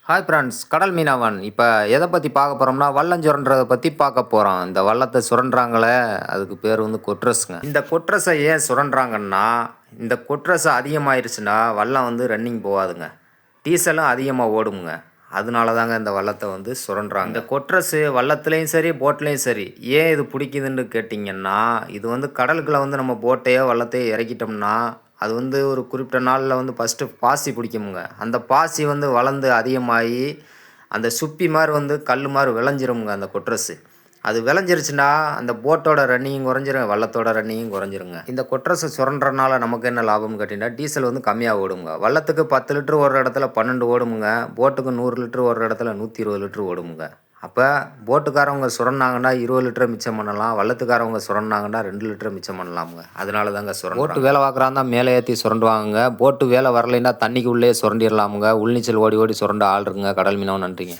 Hi friends, கடல் மீனவன். இப்போ எதை பற்றி பார்க்க போகிறோம்னா, வல்லம் சுரண்டுறதை பற்றி பார்க்க போகிறோம். இந்த வல்லத்தை சுரண்டுறாங்களே, அதுக்கு பேர் வந்து கொட்ரஸுங்க. இந்த கொட்ரஸை ஏன் சுரண்டுறாங்கன்னா, இந்த கொட்ரஸ் அதிகமாயிருச்சுன்னா வல்லம் வந்து ரன்னிங் போகாதுங்க, டீசலும் அதிகமாக ஓடுமுங்க. அதனால தாங்க இந்த வல்லத்தை வந்து சுரண்டுறாங்க. இந்த கொட்ரஸு வல்லத்துலேயும் சரி போட்லேயும் சரி ஏன் இது பிடிக்குதுன்னு கேட்டிங்கன்னா, இது வந்து கடலுக்குள்ளே வந்து நம்ம போட்டையோ வல்லத்தையோ இறக்கிட்டோம்னா அது வந்து ஒரு குறிப்பிட்ட நாளில் வந்து ஃபஸ்ட்டு பாசி பிடிக்குமுங்க. அந்த பாசி வந்து வளர்ந்து அதிகமாகி அந்த சுப்பி மாதிரி வந்து கல் மாதிரி விளைஞ்சிருமுங்க அந்த கொட்ரஸு. அது விளைஞ்சிருச்சுன்னா அந்த போட்டோட ரன்னிங்கும் குறைஞ்சிரும், வல்லத்தோட ரன்னிங்கும் குறைஞ்சிருங்க. இந்த கொட்ரஸை சுரண்டுறனால நமக்கு என்ன லாபம்னு கேட்டிங்கன்னா, டீசல் வந்து கம்மியாக ஓடுங்க. வல்லத்துக்கு 10 லிட்டர் ஒரு இடத்துல 12 ஓடுமுங்க. போட்டுக்கு 100 லிட்டர் ஒரு இடத்துல 120 லிட்டர் ஓடுமுங்க. அப்போ போட்டுக்காரவங்க சுரண்டாங்கன்னா 20 லிட்டர் மிச்சம் பண்ணலாம், வல்லத்துக்காரவங்க சுரண்டாங்கன்னா 2 லிட்டர் மிச்சம் பண்ணலாமுங்க. அதனால தாங்க சுரண்டு. போட்டு வேலை பார்க்குறாந்தா மேலே ஏற்றி சுரண்டுவாங்க. போட்டு வேலை வரலைன்னா தண்ணிக்கு உள்ளே சுரண்டிடலாமுங்க. உள்நீச்சல் ஓடி ஓடி சுரண்ட ஆள் இருக்குங்க. கடல் மீனவன். நன்றிங்க.